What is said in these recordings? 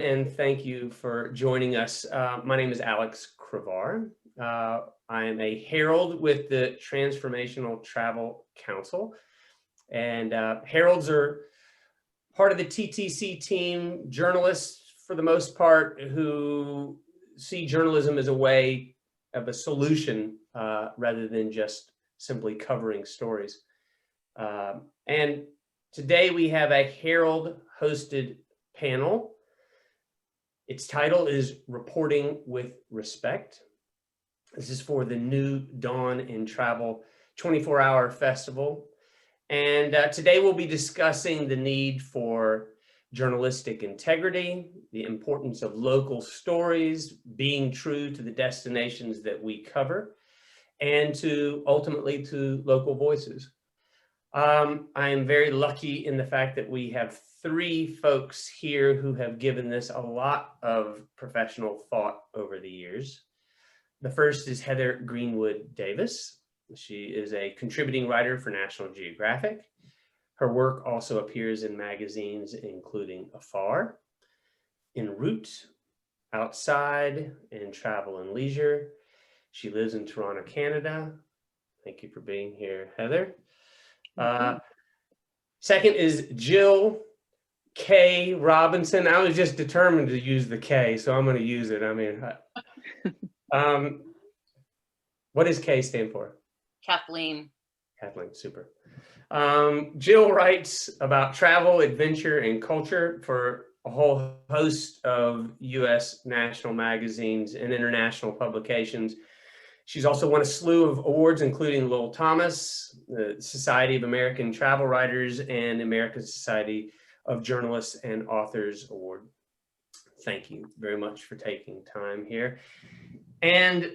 And thank you for joining us. My name is Alex Crevar. I am a herald with the Transformational Travel Council. And heralds are part of the TTC team, journalists for the most part, who see journalism as a way of a solution rather than just simply covering stories. And today we have a Herald hosted panel. Its title is Reporting with Respect. This is for the New Dawn in Travel 24-hour festival. And today we'll be discussing the need for journalistic integrity, the importance of local stories, being true to the destinations that we cover, and ultimately to local voices. I am very lucky in the fact that we have three folks here who have given this a lot of professional thought over the years. The first is Heather Greenwood Davis. She is a contributing writer for National Geographic. Her work also appears in magazines including Afar, En Route, Outside, and Travel and Leisure. She lives in Toronto, Canada. Thank you for being here, Heather. Second is Jill K. Robinson. I was just determined to use the K, so I'm going to use it. I mean, what does K stand for? Kathleen. Kathleen, super. Jill writes about travel, adventure, and culture for a whole host of U.S. national magazines and international publications. She's also won a slew of awards, including Lowell Thomas, the Society of American Travel Writers, and American Society of Journalists and Authors Award. Thank you very much for taking time here. And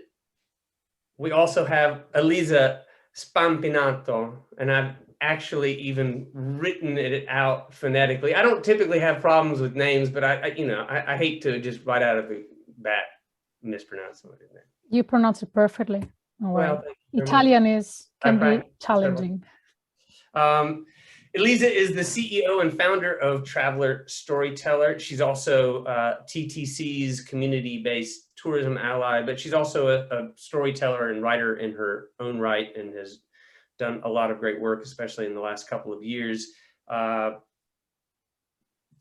we also have Elisa Spampinato, and I've actually even written it out phonetically. I don't typically have problems with names, but I hate to just right out of the bat mispronounce somebody's name. You pronounce it perfectly. Well, Italian can be challenging. Elisa is the CEO and founder of Traveler Storyteller. She's also TTC's community-based tourism ally, but she's also a storyteller and writer in her own right and has done a lot of great work, especially in the last couple of years.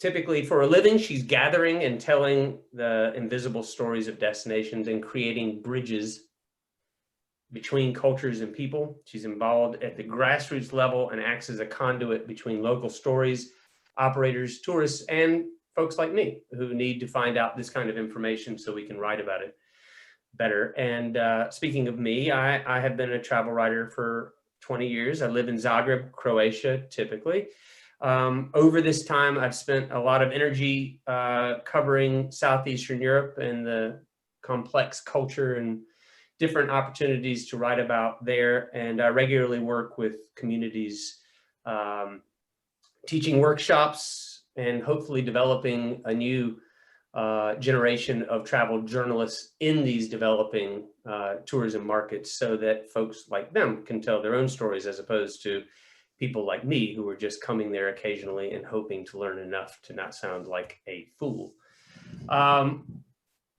Typically for a living, she's gathering and telling the invisible stories of destinations and creating bridges between cultures and people. She's involved at the grassroots level and acts as a conduit between local stories, operators, tourists, and folks like me who need to find out this kind of information so we can write about it better. And speaking of me, I have been a travel writer for 20 years. I live in Zagreb, Croatia, typically. Over this time, I've spent a lot of energy covering Southeastern Europe and the complex culture and different opportunities to write about there. And I regularly work with communities, teaching workshops and hopefully developing a new generation of travel journalists in these developing tourism markets so that folks like them can tell their own stories as opposed to people like me who are just coming there occasionally and hoping to learn enough to not sound like a fool.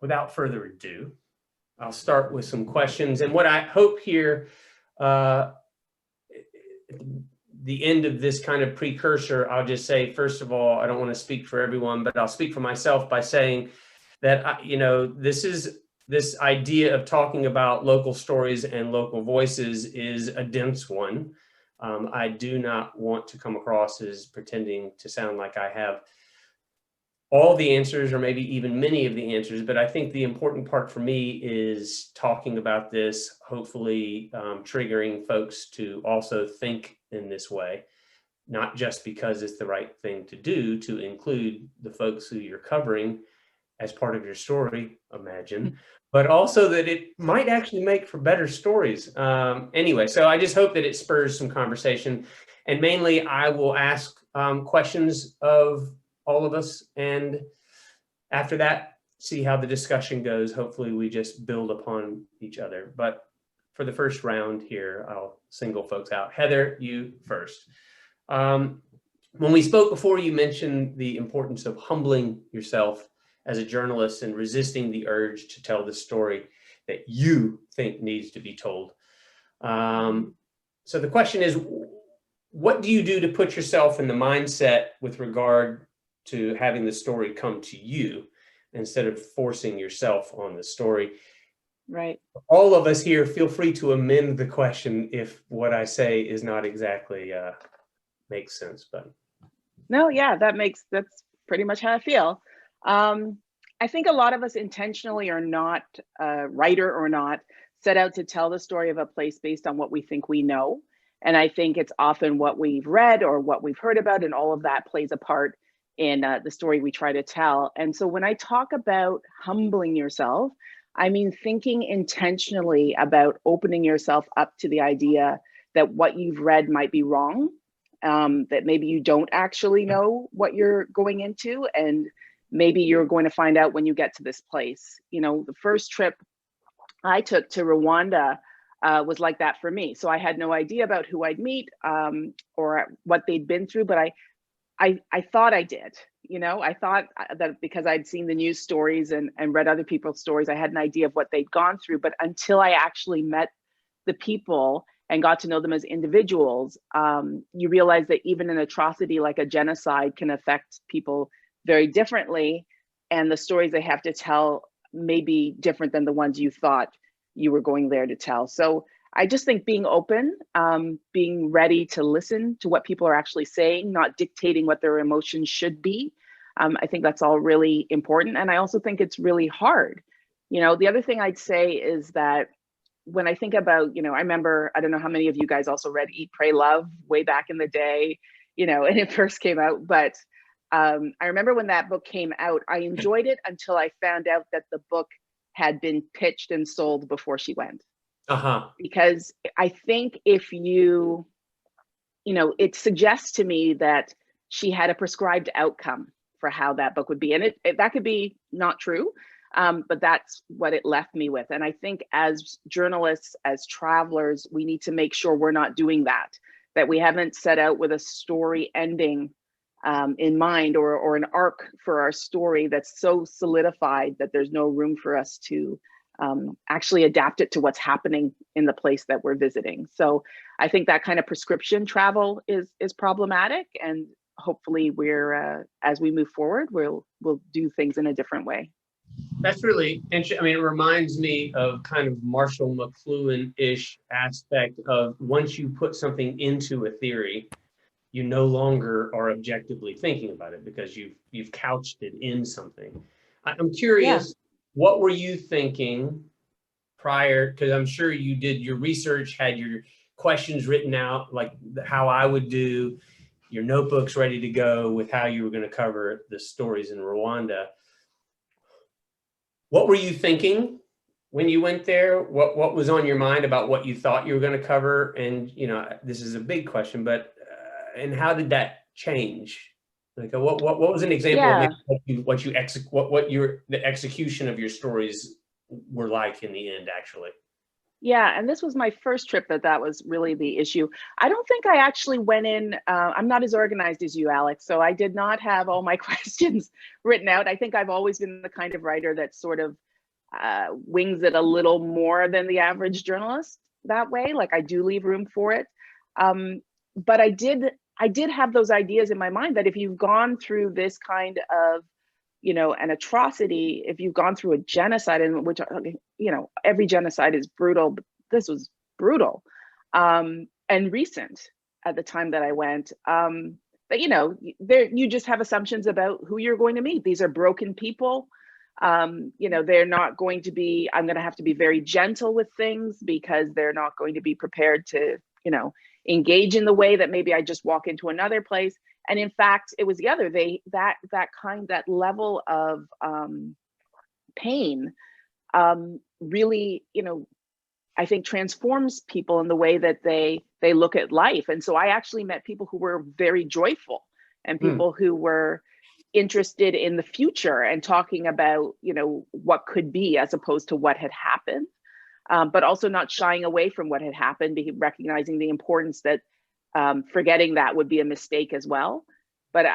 Without further ado, I'll start with some questions. And what I hope here, at the end of this kind of precursor, I'll just say, first of all, I don't want to speak for everyone, but I'll speak for myself by saying that, this idea of talking about local stories and local voices is a dense one. I do not want to come across as pretending to sound like I have all the answers or maybe even many of the answers, but I think the important part for me is talking about this, hopefully triggering folks to also think in this way, not just because it's the right thing to do to include the folks who you're covering as part of your story, imagine, but also that it might actually make for better stories. Anyway, so I just hope that it spurs some conversation. And mainly I will ask questions of all of us. And after that, see how the discussion goes. Hopefully we just build upon each other. But for the first round here, I'll single folks out. Heather, you first. When we spoke before, you mentioned the importance of humbling yourself as a journalist and resisting the urge to tell the story that you think needs to be told. So the question is, what do you do to put yourself in the mindset with regard to having the story come to you instead of forcing yourself on the story? Right. All of us here, feel free to amend the question if what I say is not exactly makes sense. But no, yeah, that's pretty much how I feel. I think a lot of us intentionally are not, writer or not, set out to tell the story of a place based on what we think we know. And I think it's often what we've read or what we've heard about, and all of that plays a part in the story we try to tell. And so when I talk about humbling yourself, I mean thinking intentionally about opening yourself up to the idea that what you've read might be wrong, that maybe you don't actually know what you're going into, and maybe you're going to find out when you get to this place. You know, the first trip I took to Rwanda was like that for me. So I had no idea about who I'd meet or what they'd been through, but I thought I did. You know, I thought that because I'd seen the news stories and read other people's stories, I had an idea of what they'd gone through. But until I actually met the people and got to know them as individuals, you realize that even an atrocity like a genocide can affect people very differently. And the stories they have to tell may be different than the ones you thought you were going there to tell. So I just think being open, being ready to listen to what people are actually saying, not dictating what their emotions should be. I think that's all really important. And I also think it's really hard. You know, the other thing I'd say is that when I think about, you know, I remember, I don't know how many of you guys also read Eat, Pray, Love way back in the day, you know, and it first came out. But I remember when that book came out, I enjoyed it until I found out that the book had been pitched and sold before she went. Because I think if you know, it suggests to me that she had a prescribed outcome for how that book would be. And that could be not true, but that's what it left me with. And I think as journalists, as travelers, we need to make sure we're not doing that, that we haven't set out with a story ending in mind, or an arc for our story that's so solidified that there's no room for us to actually adapt it to what's happening in the place that we're visiting. So I think that kind of prescription travel is problematic, and hopefully we're as we move forward, we'll do things in a different way. That's really interesting. I mean, it reminds me of kind of Marshall McLuhan-ish aspect of once you put something into a theory, you no longer are objectively thinking about it because you've couched it in something. I'm curious, what were you thinking prior? Because I'm sure you did your research, had your questions written out, like how I would do, your notebooks ready to go with how you were going to cover the stories in Rwanda. What were you thinking when you went there? What was on your mind about what you thought you were going to cover? And, you know, this is a big question, but and how did that change? Like, what was an example of the execution of your stories were like in the end, actually? Yeah, and this was my first trip that was really the issue. I don't think I actually went in, I'm not as organized as you, Alex, so I did not have all my questions written out. I think I've always been the kind of writer that sort of wings it a little more than the average journalist that way. Like, I do leave room for it. But I did have those ideas in my mind that if you've gone through this kind of, you know, an atrocity, if you've gone through a genocide, in which, you know, every genocide is brutal, but this was brutal and recent at the time that I went. But, you know, you just have assumptions about who you're going to meet. These are broken people. You know, they're not going to be, I'm going to have to be very gentle with things because they're not going to be prepared to, you know, engage in the way that maybe I just walk into another place. And in fact, it was the other, that level of pain really, you know, I think transforms people in the way that they look at life. And so I actually met people who were very joyful and people who were interested in the future and talking about, you know, what could be as opposed to what had happened. But also not shying away from what had happened, recognizing the importance that forgetting that would be a mistake as well. but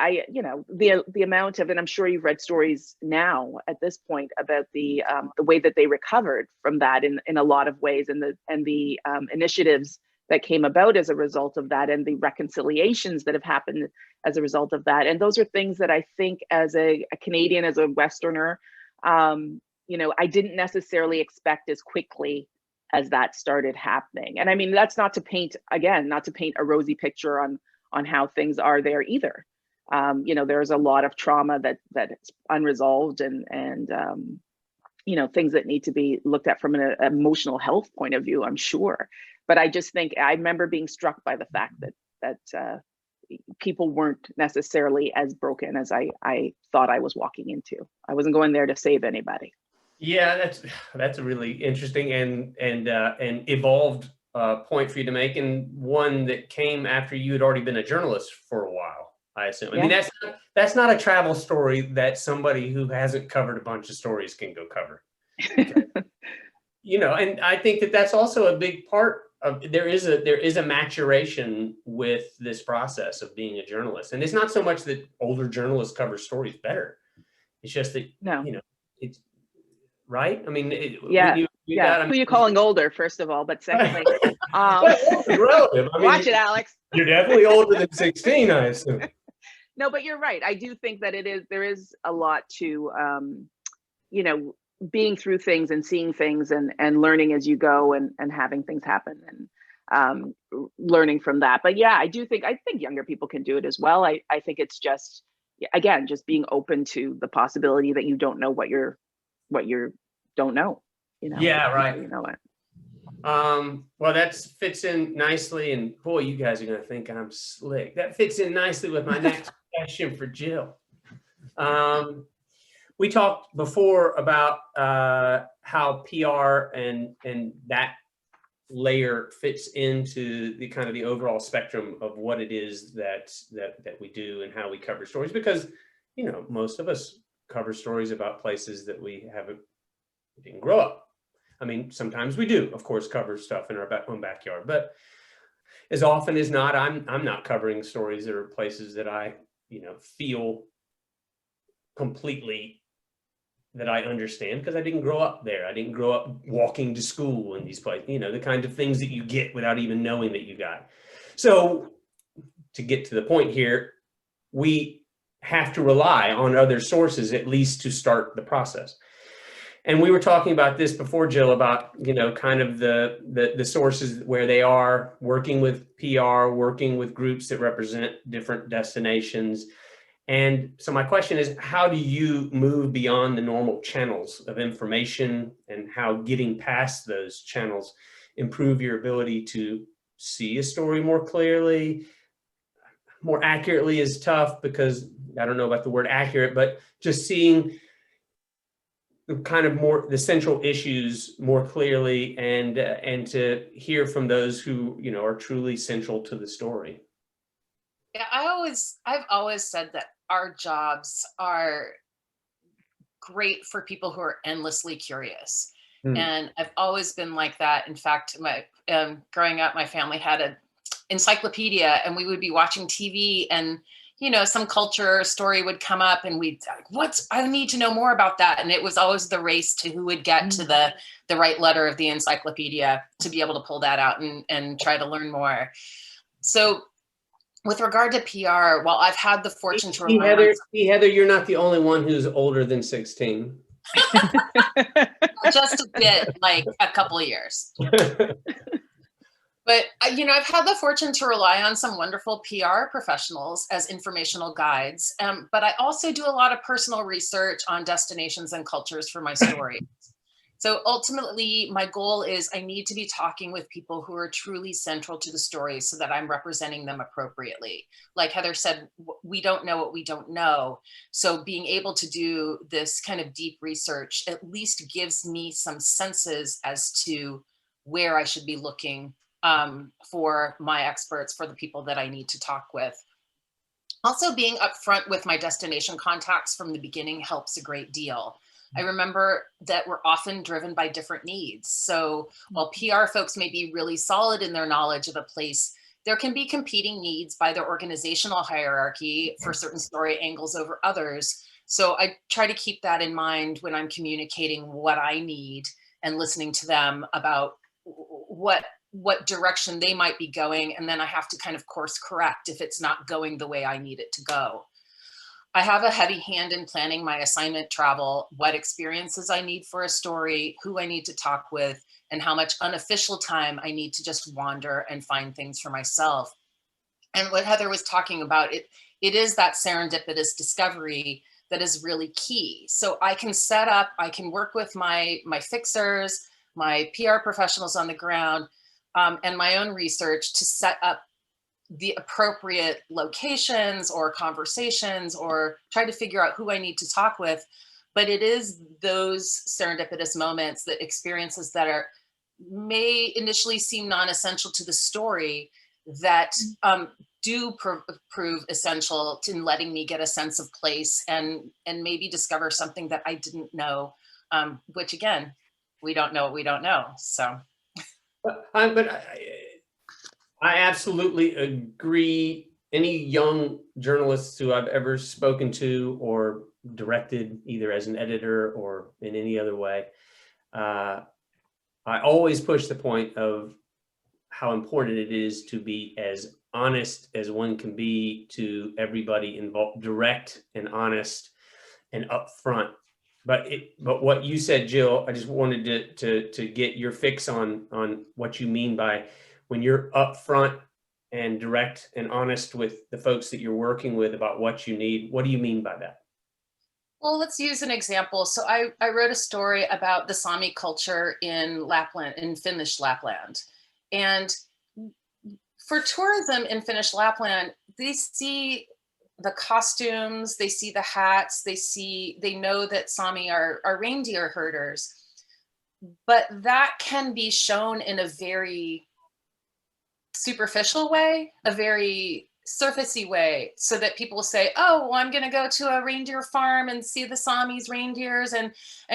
the amount of, and I'm sure you've read stories now at this point about the way that they recovered from that in a lot of ways, and the initiatives that came about as a result of that, and the reconciliations that have happened as a result of that. And those are things that I think, as a Canadian, as a Westerner, I didn't necessarily expect as quickly as that started happening. And I mean, that's not to paint a rosy picture on how things are there either. There's a lot of trauma that's unresolved, and things that need to be looked at from an emotional health point of view, I'm sure. But I just think I remember being struck by the fact that people weren't necessarily as broken as I thought I was walking into. I wasn't going there to save anybody. Yeah, that's a really interesting and evolved point for you to make, and one that came after you had already been a journalist for a while, I assume. I mean, that's not a travel story that somebody who hasn't covered a bunch of stories can go cover. And I think that's also a big part of, there is a maturation with this process of being a journalist. And it's not so much that older journalists cover stories better. It's just that, it's right. I mean, who are you calling older, first of all? But secondly, relative. I mean, watch it, Alex. You're definitely older than 16, I assume. No, but you're right. I do think that there is a lot to, being through things and seeing things and learning as you go, and having things happen, and learning from that. But yeah, I think younger people can do it as well. I think it's just, again, just being open to the possibility that you don't know what you don't know. Yeah, right. You know what? Well, that fits in nicely, and boy, you guys are going to think I'm slick. That fits in nicely with my next question for Jill. We talked before about how PR and that layer fits into the kind of the overall spectrum of what it is that we do and how we cover stories, because most of us cover stories about places that we didn't grow up. I mean, sometimes we do, of course, cover stuff in our own backyard, but as often as not, I'm not covering stories that are places that I feel completely that I understand, because I didn't grow up there. I didn't grow up walking to school in these places, the kind of things that you get without even knowing that you got. So to get to the point here, we have to rely on other sources, at least to start the process. And we were talking about this before, Jill, about, kind of the sources where they are working with PR, working with groups that represent different destinations. And so my question is, how do you move beyond the normal channels of information, and how getting past those channels improve your ability to see a story more clearly? More accurately is tough, because I don't know about the word accurate, but just seeing kind of more the central issues more clearly, and to hear from those who are truly central to the story. Yeah, I've always said that our jobs are great for people who are endlessly curious. And I've always been like that. In fact, my growing up, my family had an encyclopedia, and we would be watching TV, and some culture story would come up, and we'd like, I need to know more about that. And it was always the race to who would get to the right letter of the encyclopedia to be able to pull that out and try to learn more. So with regard to PR, well, I've had the fortune to Heather, you're not the only one who's older than 16. Just a bit, like a couple of years. But, I've had the fortune to rely on some wonderful PR professionals as informational guides. But I also do a lot of personal research on destinations and cultures for my stories. So ultimately, my goal is I need to be talking with people who are truly central to the story, so that I'm representing them appropriately. Like Heather said, we don't know what we don't know. So being able to do this kind of deep research at least gives me some senses as to where I should be looking for my experts, for the people that I need to talk with. Also, being upfront with my destination contacts from the beginning helps a great deal. I remember that we're often driven by different needs. So while PR folks may be really solid in their knowledge of a place, there can be competing needs by the organizational hierarchy for certain story angles over others. So I try to keep that in mind when I'm communicating what I need and listening to them about what direction they might be going. And then I have to kind of course correct if it's not going the way I need it to go. I have a heavy hand in planning my assignment travel, what experiences I need for a story, who I need to talk with, and how much unofficial time I need to just wander and find things for myself. And what Heather was talking about, it is that serendipitous discovery that is really key. So I can set up, I can work with my fixers, my PR professionals on the ground, and my own research to set up the appropriate locations or conversations, or try to figure out who I need to talk with. But it is those serendipitous moments, that experiences that may initially seem non-essential to the story, that do prove essential in letting me get a sense of place and maybe discover something that I didn't know, which again, we don't know what we don't know. So. I absolutely agree. Any young journalists who I've ever spoken to or directed, either as an editor or in any other way, I always push the point of how important it is to be as honest as one can be to everybody involved, direct and honest and upfront. But what you said, Jill, I just wanted to get your fix on what you mean by when you're upfront and direct and honest with the folks that you're working with about what you need. What do you mean by that? Well, let's use an example. So I wrote a story about the Sami culture in Lapland, in Finnish Lapland. And for tourism in Finnish Lapland, they see the costumes, they see the hats, they know that Sami are reindeer herders. But that can be shown in a very superficial way, a very surfacey way, so that people say, oh, well, I'm going to go to a reindeer farm and see the Sami's reindeers and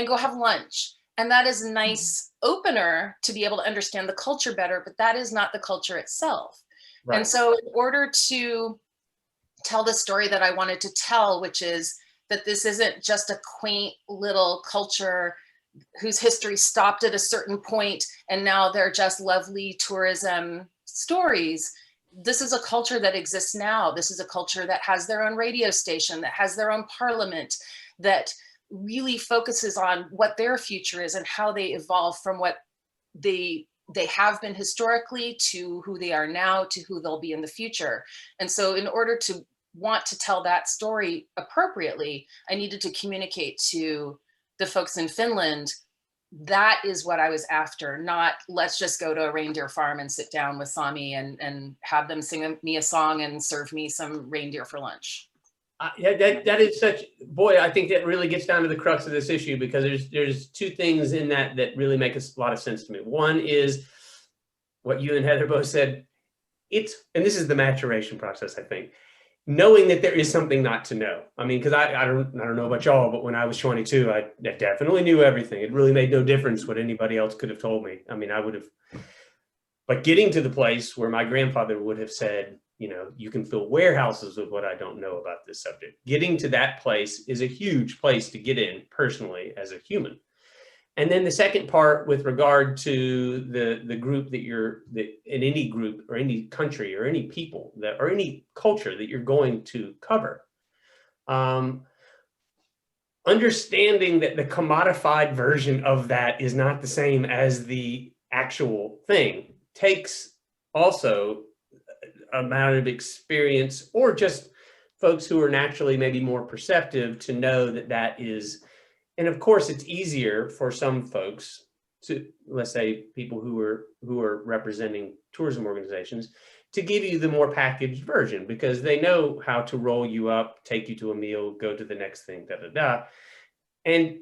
go have lunch. And that is a nice opener to be able to understand the culture better, but that is not the culture itself. Right. And so in order to tell the story that I wanted to tell, which is that this isn't just a quaint little culture whose history stopped at a certain point and now they're just lovely tourism stories. This is a culture that exists now. This is a culture that has their own radio station, that has their own parliament, that really focuses on what their future is and how they evolve from what they have been historically to who they are now to who they'll be in the future. And so in order to want to tell that story appropriately, I needed to communicate to the folks in Finland. That is what I was after, not let's just go to a reindeer farm and sit down with Sami and have them sing me a song and serve me some reindeer for lunch. Yeah, that is such, boy, I think that really gets down to the crux of this issue, because there's two things in that really make a lot of sense to me. One is what you and Heather both said, and this is the maturation process, I think, knowing that there is something not to know. I mean, because I don't know about y'all, but when I was 22, I definitely knew everything. It really made no difference what anybody else could have told me. I mean, I would have, but getting to the place where my grandfather would have said, you know, you can fill warehouses with what I don't know about this subject. Getting to that place is a huge place to get in personally as a human. And then the second part with regard to the group that in any group or any country or any people or any culture that you're going to cover, understanding that the commodified version of that is not the same as the actual thing takes also amount of experience, or just folks who are naturally maybe more perceptive to know that that is. And of course, it's easier for some folks to, let's say, people who are representing tourism organizations, to give you the more packaged version, because they know how to roll you up, take you to a meal, go to the next thing, da da da. And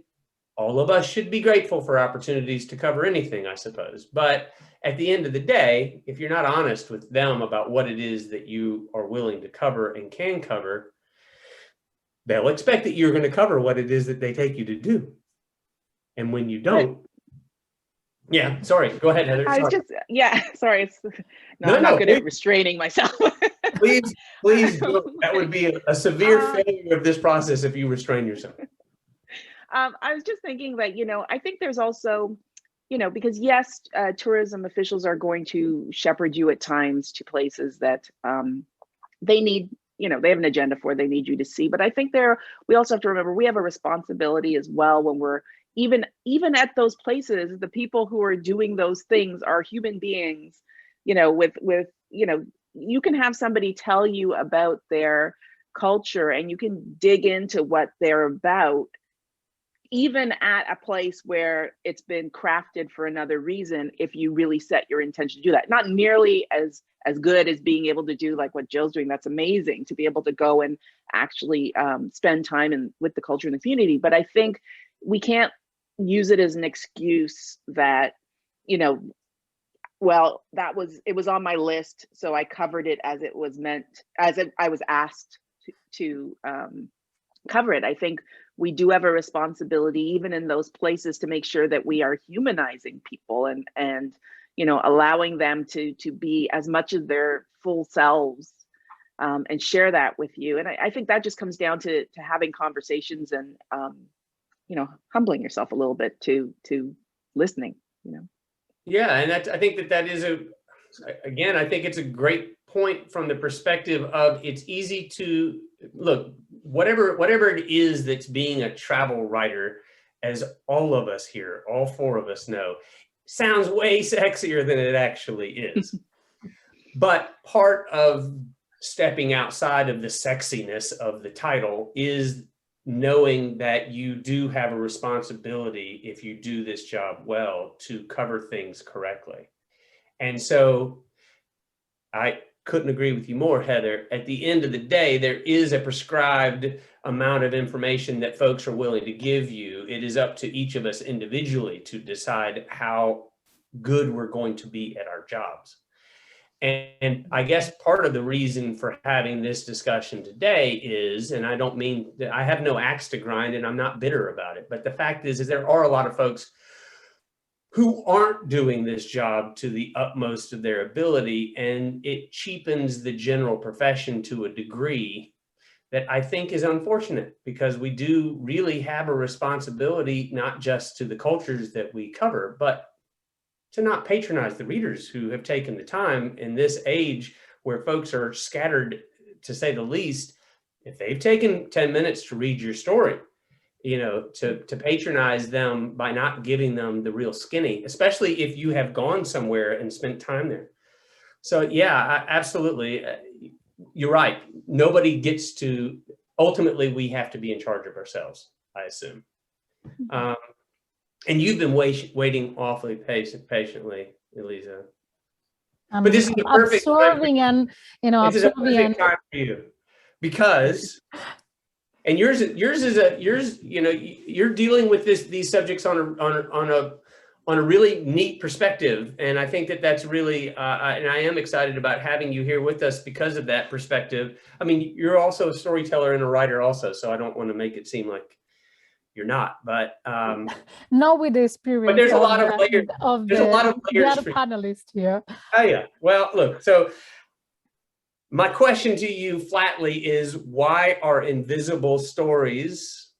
all of us should be grateful for opportunities to cover anything, I suppose. But at the end of the day, if you're not honest with them about what it is that you are willing to cover and can cover, they'll expect that you're going to cover what it is that they take you to do. And when you don't, Yeah, sorry. Go ahead, Heather. I was Sorry. just, yeah, sorry. It's, No, I'm not good please, at restraining myself. please do. That would be a severe Um, failure of this process if you restrain yourself. I was just thinking that, I think there's also, because yes, tourism officials are going to shepherd you at times to places that they need, they have an agenda for, they need you to see. But I think we also have to remember we have a responsibility as well when we're even at those places. The people who are doing those things are human beings, with you can have somebody tell you about their culture and you can dig into what they're about, even at a place where it's been crafted for another reason, if you really set your intention to do that. Not nearly as good as being able to do like what Jill's doing. That's amazing to be able to go and actually spend time with the culture and the community. But I think we can't use it as an excuse that, well, it was on my list, so I covered it as it was meant, I was asked to cover it. I think we do have a responsibility, even in those places, to make sure that we are humanizing people and allowing them to be as much of their full selves, and share that with you. And I think that just comes down to having conversations and humbling yourself a little bit to listening. Yeah, and I think that is again, I think it's a great point from the perspective of it's easy to look, whatever it is that's being a travel writer, as all of us here, all four of us know, sounds way sexier than it actually is. But part of stepping outside of the sexiness of the title is knowing that you do have a responsibility, if you do this job well, to cover things correctly. And so I couldn't agree with you more, Heather. At the end of the day, there is a prescribed amount of information that folks are willing to give you. It is up to each of us individually to decide how good we're going to be at our jobs. And I guess part of the reason for having this discussion today is, and I don't mean that I have no axe to grind and I'm not bitter about it, but the fact is there are a lot of folks who aren't doing this job to the utmost of their ability, and it cheapens the general profession to a degree that I think is unfortunate, because we do really have a responsibility, not just to the cultures that we cover, but to not patronize the readers who have taken the time in this age where folks are scattered, to say the least. If they've taken 10 minutes to read your story, to patronize them by not giving them the real skinny, especially if you have gone somewhere and spent time there. So yeah, absolutely. You're right. Nobody gets to, ultimately we have to be in charge of ourselves, I assume. And you've been waiting awfully patiently, Elisa. But this is the perfect absorbing time this is a perfect time for you, because, and yours, you're dealing with these subjects on a really neat perspective, and I think that's really, and I am excited about having you here with us because of that perspective. I mean, you're also a storyteller and a writer, also, so I don't want to make it seem like you're not, but not with the experience. But there's a lot of layers. There's a lot of layers. The other panelists here. Oh yeah. Well, look. So my question to you flatly is, why are invisible stories?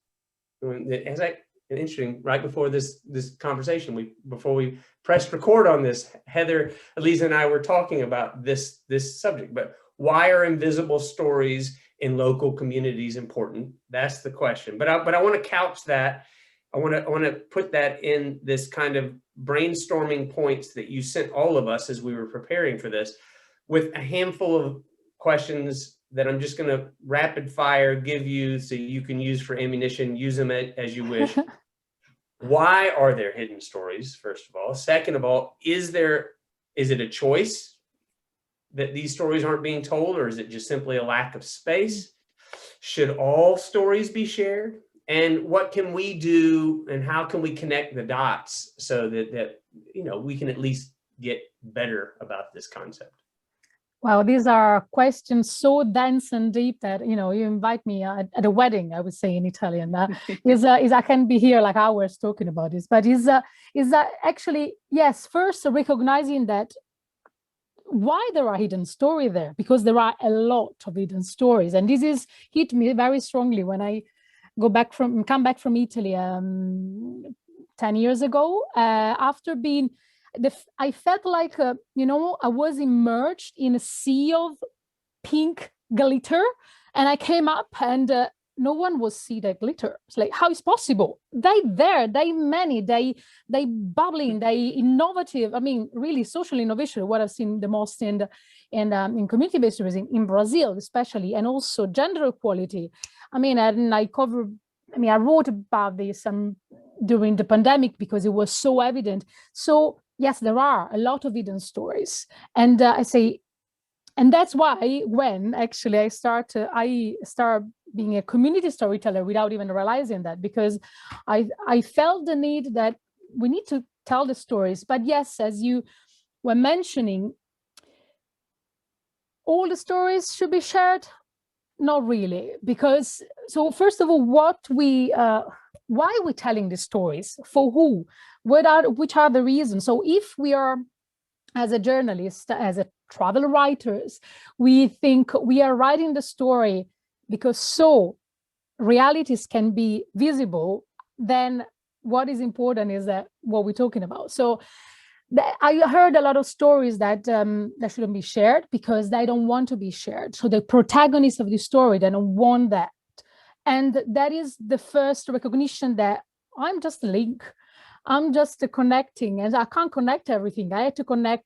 As interesting. Right before this conversation, before we pressed record on this, Heather, Elisa, and I were talking about this subject. But why are invisible stories in local communities important? That's the question. But I want to couch that. I want to put that in this kind of brainstorming points that you sent all of us as we were preparing for this, with a handful of questions that I'm just going to rapid fire give you so you can use for ammunition. Use them as you wish. Why are there hidden stories, first of all? Second of all, is it a choice that these stories aren't being told, or is it just simply a lack of space? Should all stories be shared? And what can we do, and how can we connect the dots so that we can at least get better about this concept? Wow, these are questions so dense and deep that, you invite me at a wedding, I would say in Italian. Is I can be here like hours talking about this, but is actually, yes, first recognizing that why there are hidden stories there, because there are a lot of hidden stories. And this is hit me very strongly when I come back from Italy 10 years ago, after being I felt like, I was immersed in a sea of pink glitter, and I came up and no one was see that glitter. It's like, how is possible? They many, they bubbling, they innovative. I mean, really social innovation, what I've seen the most in community-based tourism in Brazil, especially, and also gender equality. I mean, I wrote about this during the pandemic because it was so evident. So yes, there are a lot of hidden stories. And and that's why when actually I start being a community storyteller without even realizing that, because I felt the need that we need to tell the stories. But yes, as you were mentioning, all the stories should be shared. Not really, because so first of all, why are we telling the stories? For who? Which are the reasons? So if we are, as a journalist, as a travel writers, we think we are writing the story because so realities can be visible, then what is important is that what we're talking about. So I heard a lot of stories that shouldn't be shared because they don't want to be shared. So the protagonists of the story, they don't want that. And that is the first recognition that I'm just a link. I'm just connecting, and I can't connect everything. I had to connect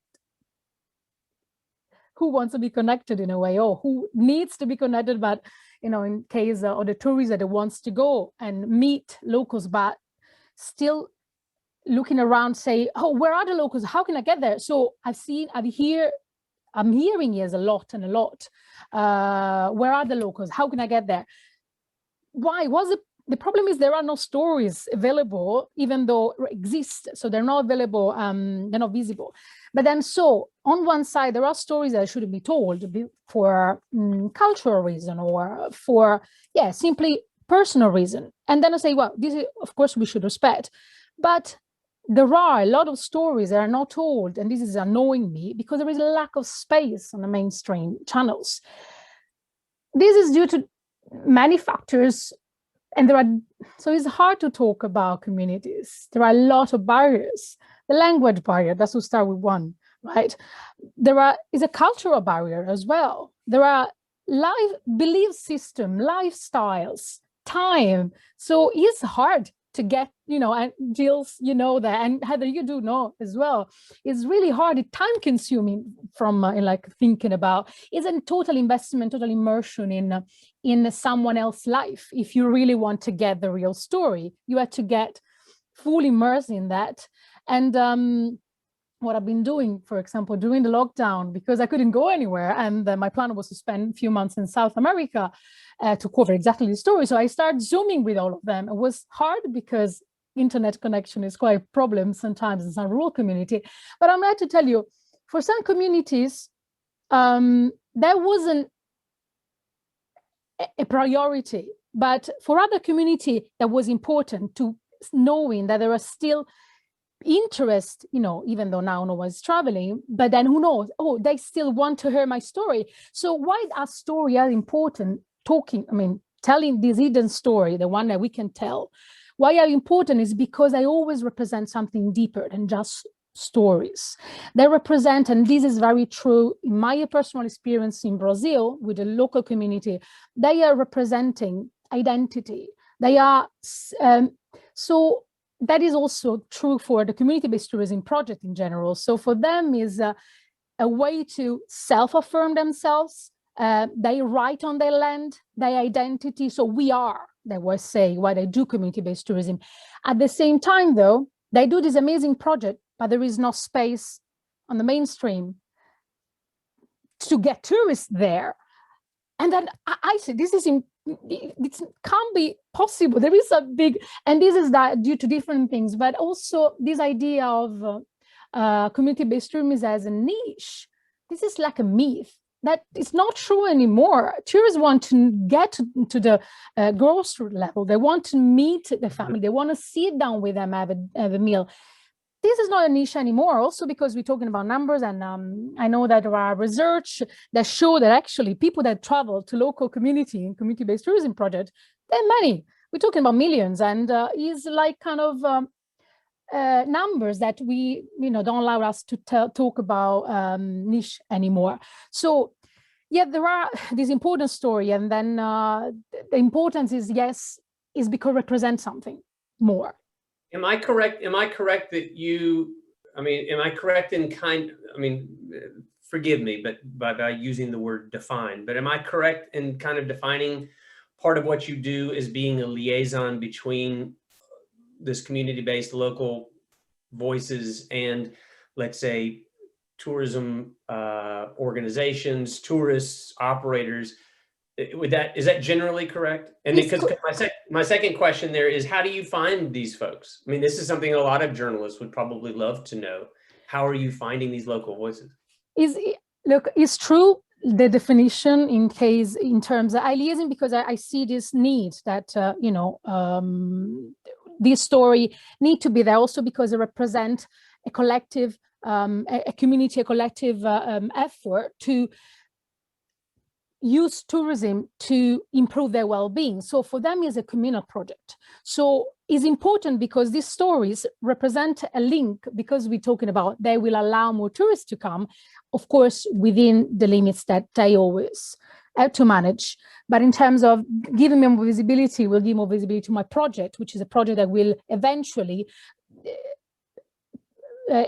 who wants to be connected in a way, or who needs to be connected, but in case of the tourist that wants to go and meet locals, but still looking around, say, oh, where are the locals? How can I get there? So I'm hearing yes a lot. Where are the locals? How can I get there? Why was it? The problem is there are no stories available, even though exist. So they're not available, they're not visible. But then so on one side, there are stories that shouldn't be told for cultural reason, or for, simply personal reason. And then I say, well, this is, of course, we should respect. But there are a lot of stories that are not told, and this is annoying me because there is a lack of space on the mainstream channels. This is due to many factors, and so it's hard to talk about communities. There are a lot of barriers. The language barrier, that's to start with one, right? Is a cultural barrier as well. There are life belief system, lifestyles, time. So it's hard to get, and Jill, that, and Heather, you do know as well. It's really hard, it's time consuming from thinking about, it's a total investment, total immersion in someone else's life. If you really want to get the real story, you have to get fully immersed in that. And what I've been doing, for example, during the lockdown, because I couldn't go anywhere, and my plan was to spend a few months in South America to cover exactly the story. So I started Zooming with all of them. It was hard because internet connection is quite a problem sometimes in some rural community. But I'm glad to tell you, for some communities, that wasn't a priority. But for other community, that was important, to knowing that there are still interest, even though now no one's traveling, but then who knows, they still want to hear my story. So why are stories are important? Telling this hidden story, the one that we can tell, why are important is because I always represent something deeper than just stories. They represent, and this is very true in my personal experience in Brazil with the local community, they are representing identity. They are so that is also true for the community-based tourism project in general. So for them is a way to self-affirm themselves. They write on their land, their identity. So we are, they will say, why they do community-based tourism. At the same time, though, they do this amazing project, but there is no space on the mainstream to get tourists there. And then I say, it can't be possible. There is a big, and this is that due to different things, but also this idea of community-based tourism as a niche. This is like a myth. that it's not true anymore. Tourists want to get to the grocery level. They want to meet the family. They want to sit down with them, have a meal. This is not a niche anymore, also because we're talking about numbers. And I know that there are research that show that actually people that travel to local community and community-based tourism projects, there are many. We're talking about millions, and is like kind of numbers that we, don't allow us to talk about niche anymore. So yeah, there are this important story, and then the importance is, yes, is because it represents something more. Am I correct that am I correct in forgive me, but by using the word define, but am I correct in kind of defining part of what you do as being a liaison between this community-based local voices and, let's say, tourism organizations, tourists, operators? Is that generally correct? And because my second question there is, how do you find these folks? I mean, this is something a lot of journalists would probably love to know. How are you finding these local voices? Look, it's true, the definition in terms of liaison, because I see this need that, this story need to be there also because it represents a collective, a community, a collective effort to use tourism to improve their well-being. So for them, it's a communal project. So it's important because these stories represent a link, because we're talking about they will allow more tourists to come, of course, within the limits that they always have to manage. But in terms of giving them more visibility, will give more visibility to my project, which is a project that will eventually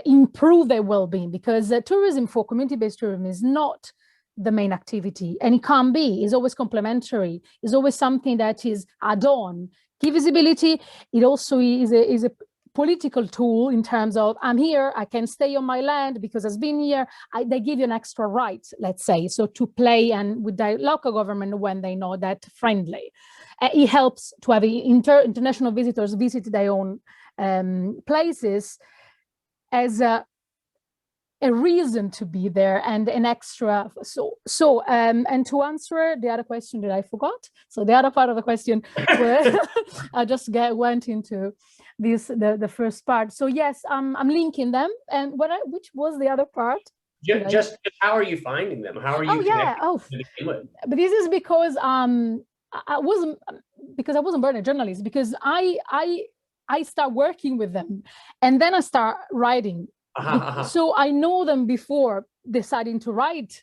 improve their well-being, because tourism for community-based tourism is not the main activity, and it can't be. It's always complementary. It's always something that is add-on. Give visibility. It also is a political tool in terms of, I'm here, I can stay on my land because I've been here. They give you an extra right, let's say, so to play and with the local government when they know that friendly. It helps to have international visitors visit their own places as a reason to be there and an extra. And to answer the other question that I forgot. So the other part of the question, I just went into this, the first part. So yes, I'm linking them. And which was the other part? Just how are you finding them? How are you connecting? But this is because I wasn't born a journalist, because I start working with them and then I start writing. So I know them before deciding to write,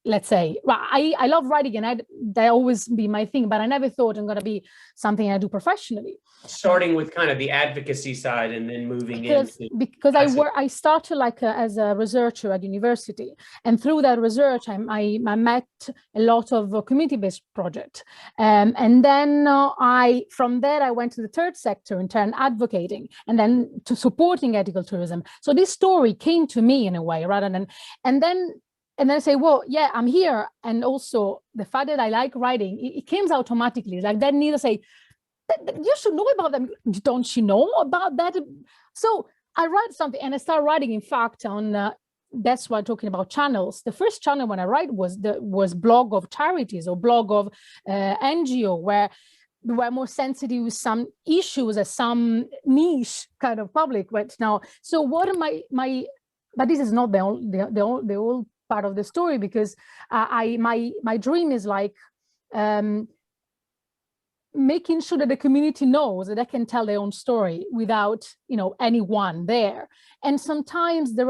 let's say. Well, I love writing, and that always be my thing, but I never thought I'm going to be something I do professionally. Starting with kind of the advocacy side and then moving because I started as a researcher at university, and through that research I met a lot of community-based projects, and then from there I went to the third sector in turn, advocating, and then to supporting ethical tourism. So this story came to me in a way, rather than and then I say, well, yeah, I'm here, and also the fact that I like writing, it came automatically. Like that need to say, you should know about them. Don't you know about that? So I write something, and I start writing, in fact, on that's why I'm talking about channels. The first channel when I write was blog of charities or blog of NGO, where we were more sensitive with some issues as some niche kind of public right now. So what am but this is not the whole part of the story, because my dream is like making sure that the community knows that they can tell their own story without anyone there. And sometimes they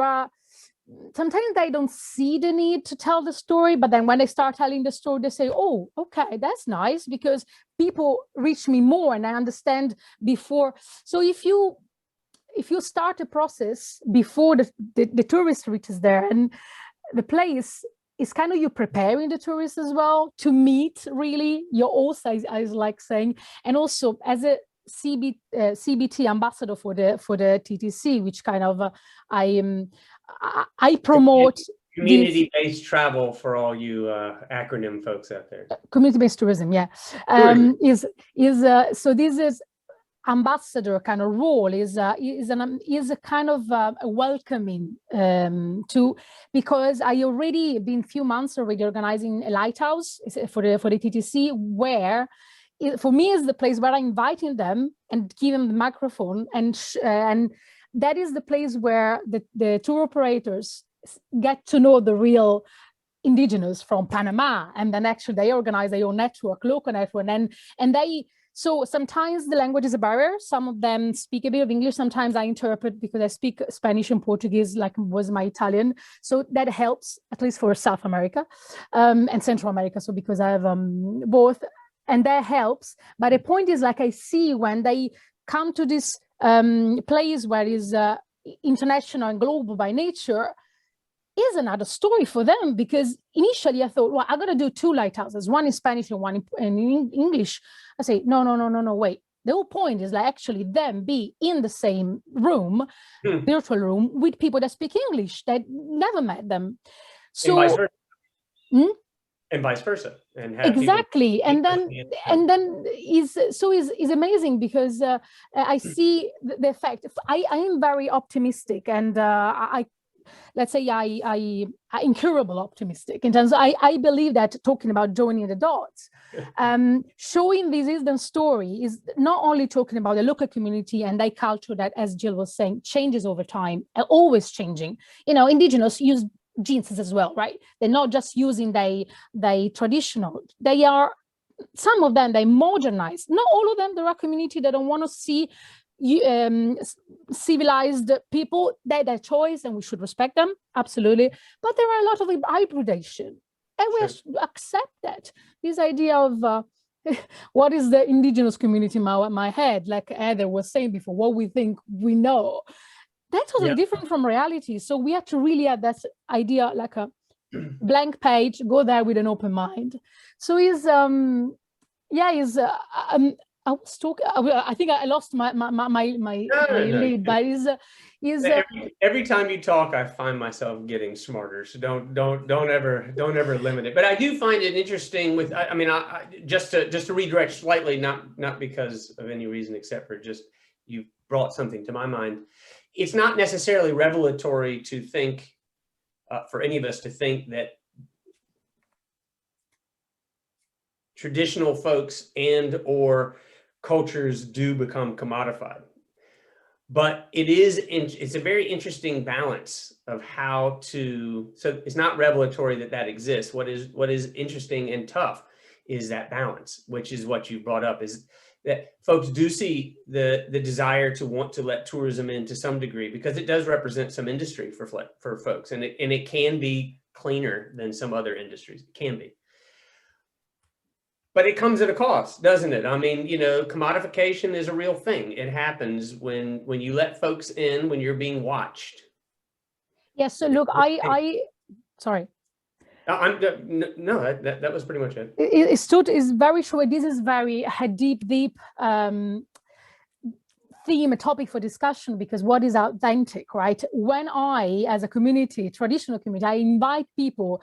don't see the need to tell the story, but then when they start telling the story, they say, oh, okay, that's nice, because people reach me more and I understand before. So if you start a process before the tourist reaches there, and the place is kind of you preparing the tourists as well to meet really your host, I like saying, and also as a CBT ambassador for the TTC, which kind of I promote community-based travel for all you acronym folks out there. Community-based tourism, yeah. So this is ambassador kind of role is a kind of a welcoming to, because I already been a few months already organizing a lighthouse for the TTC, where for me is the place where I'm inviting them and give them the microphone, and that is the place where the tour operators get to know the real indigenous from Panama, and then actually they organize their own network, local network, and they. So sometimes the language is a barrier. Some of them speak a bit of English. Sometimes I interpret because I speak Spanish and Portuguese, like was my Italian. So that helps, at least for South America and Central America. So because I have both, and that helps. But the point is, like, I see when they come to this place where is international and global by nature, is another story for them, because initially I thought, well, I'm going to do 2 lighthouses, one in Spanish and one in English. I say, no, wait. The whole point is like actually them be in the same room, virtual room, with people that speak English that never met them. So, and vice versa. And vice versa. And have exactly. And then is amazing, because I see the effect. I am very optimistic, and let's say I incurable optimistic in terms of, I believe that talking about joining the dots, showing this hidden story is not only talking about the local community and their culture that, as Jill was saying, changes over time, always changing. You know, indigenous use jeans as well, right? They're not just using they traditional. They are, some of them, they modernize. Not all of them. There are community that don't want to see civilized people. They're their choice, and we should respect them, absolutely. But there are a lot of hybridization, and we have to accept that. This idea of what is the indigenous community in my head, like Heather was saying before, what we think we know, that's totally different from reality. So we have to really have that idea, like a blank page, go there with an open mind. So I was talking. I think I lost my lead, but every time you talk, I find myself getting smarter. So don't ever limit it. But I do find it interesting. With I mean, just to redirect slightly, not because of any reason except for just you brought something to my mind. It's not necessarily revelatory to think for any of us to think that traditional folks and or cultures do become commodified, but it's a very interesting balance of how to. So it's not revelatory that exists. What is interesting and tough is that balance, which is what you brought up, is that folks do see the desire to want to let tourism in to some degree, because it does represent some industry for folks, and it can be cleaner than some other industries. It can be. But it comes at a cost, doesn't it? I mean, you know, commodification is a real thing. It happens when you let folks in, when you're being watched. Yes. So look, sorry. No, that was pretty much it. It's very short. This is very a deep theme, a topic for discussion, because what is authentic, right? When I, as a community, traditional community, I invite people,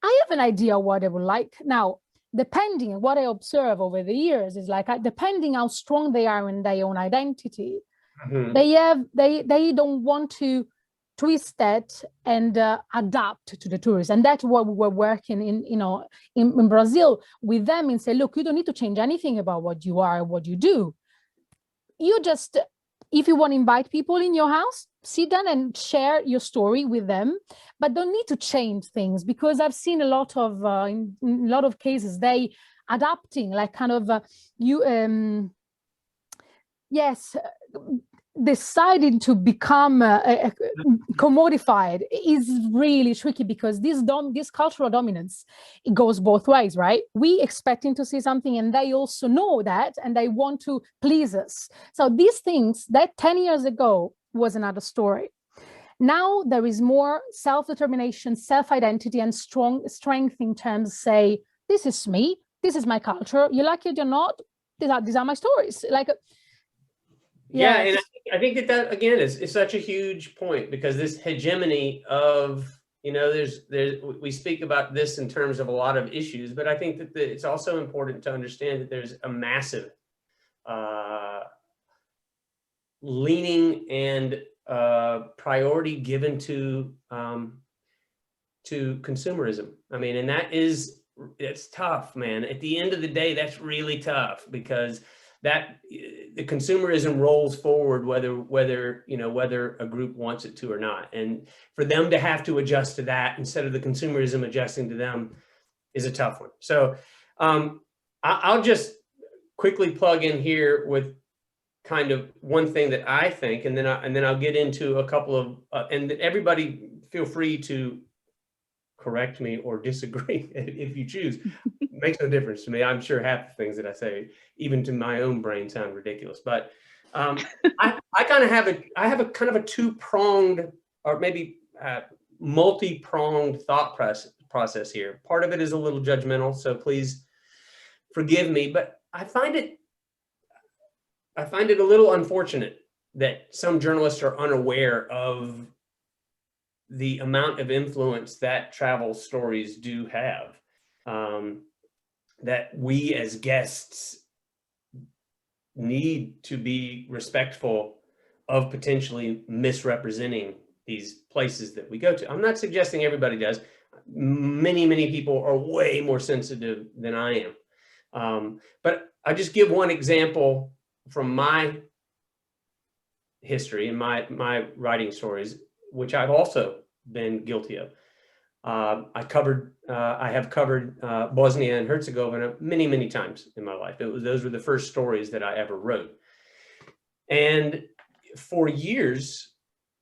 I have an idea what they would like. Now, depending on what I observe over the years, is like, depending how strong they are in their own identity, they don't want to twist that and adapt to the tourists. And that's what we were working in Brazil with them, and say, look, you don't need to change anything about what you are, what you do. You just, if you want to invite people in your house, sit down and share your story with them, but don't need to change things, because I've seen a lot of, in a lot of cases, they adapting, like kind of, deciding to become commodified is really tricky, because this cultural dominance, it goes both ways, right? We expecting to see something, and they also know that, and they want to please us. So these things that 10 years ago was another story. Now there is more self-determination, self-identity, and strength in terms, say, this is me, this is my culture, you like it or not, these are my stories. Like, yeah, and I think that again is such a huge point, because this hegemony of, you know, we speak about this in terms of a lot of issues, but I think that it's also important to understand that there's a massive leaning and priority given to consumerism. I mean, and it's tough, man. At the end of the day, that's really tough, because the consumerism rolls forward whether a group wants it to or not. And for them to have to adjust to that instead of the consumerism adjusting to them is a tough one. So I'll just quickly plug in here with kind of one thing that I think, and then I'll get into a couple of, and everybody feel free to correct me or disagree if you choose. It makes no difference to me. I'm sure half the things that I say, even to my own brain, sound ridiculous. But I have a kind of a two-pronged, or maybe multi-pronged thought process here. Part of it is a little judgmental, so please forgive me. But I find it a little unfortunate that some journalists are unaware of the amount of influence that travel stories do have, that we as guests need to be respectful of potentially misrepresenting these places that we go to. I'm not suggesting everybody does. Many people are way more sensitive than I am. But I'll just give one example from my history and my writing stories, which I've also been guilty of. I have covered Bosnia and Herzegovina many times in my life. Those were the first stories that I ever wrote. And for years,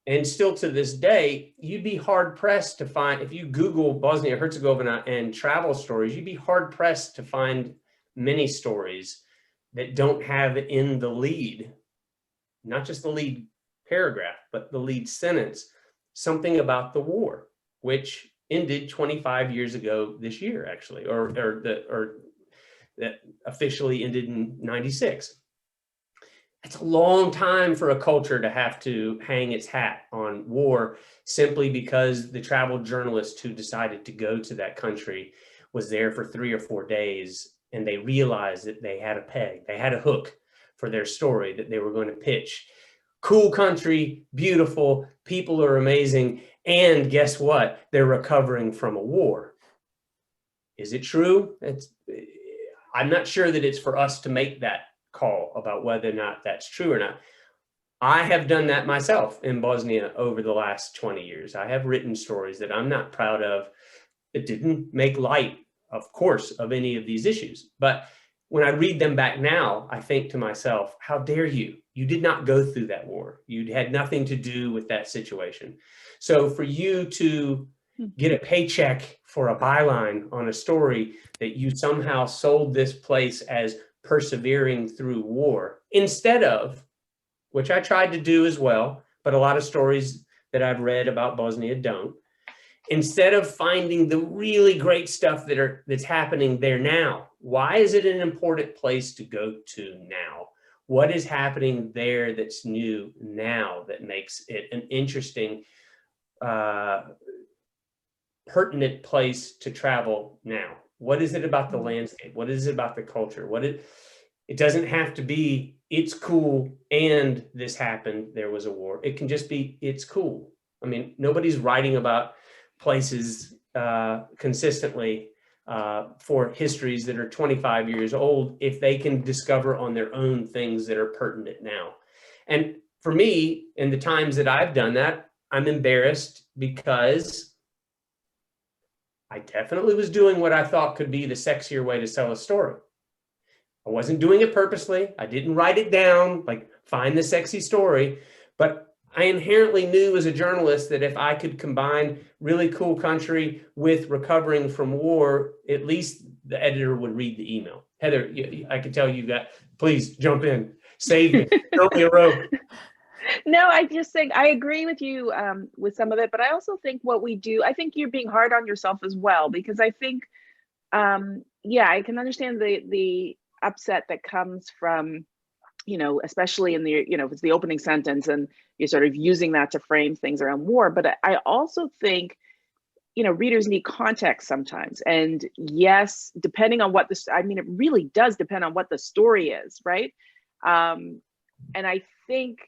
and still to this day, you'd be hard pressed to find, if you Google Bosnia and Herzegovina and travel stories, you'd be hard pressed to find many stories that don't have in the lead, not just the lead paragraph, but the lead sentence, something about the war, which ended 25 years ago this year, actually, or that officially ended in 96. It's a long time for a culture to have to hang its hat on war simply because the travel journalist who decided to go to that country was there for 3 or 4 days, and they realized that they had a peg, they had a hook for their story that they were going to pitch. Cool country, beautiful, people are amazing, and guess what? They're recovering from a war. Is it true? I'm not sure that it's for us to make that call about whether or not that's true or not. I have done that myself in Bosnia over the last 20 years. I have written stories that I'm not proud of, that didn't make light, of course, of any of these issues. But when I read them back now, I think to myself, how dare you? You did not go through that war. You had nothing to do with that situation. So for you to get a paycheck for a byline on a story that you somehow sold this place as persevering through war, instead of, which I tried to do as well, but a lot of stories that I've read about Bosnia don't, instead of finding the really great stuff that's happening there now, why is it an important place to go to now? What is happening there that's new now that makes it an interesting, pertinent place to travel now? What is it about the landscape? What is it about the culture? It doesn't have to be, it's cool and this happened, there was a war. It can just be, it's cool. I mean, nobody's writing about places consistently for histories that are 25 years old if they can discover on their own things that are pertinent now. And for me, in the times that I've done that, I'm embarrassed because I definitely was doing what I thought could be the sexier way to tell a story. I wasn't doing it purposely. I didn't write it down, like find the sexy story, but I inherently knew as a journalist that if I could combine really cool country with recovering from war, at least the editor would read the email. Heather, I can tell you got, please jump in, save me, throw me a rope. No, I just think I agree with you with some of it, but I also think what we do, I think you're being hard on yourself as well, because I think, yeah, I can understand the upset that comes from, you know, especially in the, you know, if it's the opening sentence and you're sort of using that to frame things around war. But I also think, you know, readers need context sometimes. And yes, depending on what I mean, it really does depend on what the story is, right? And I think,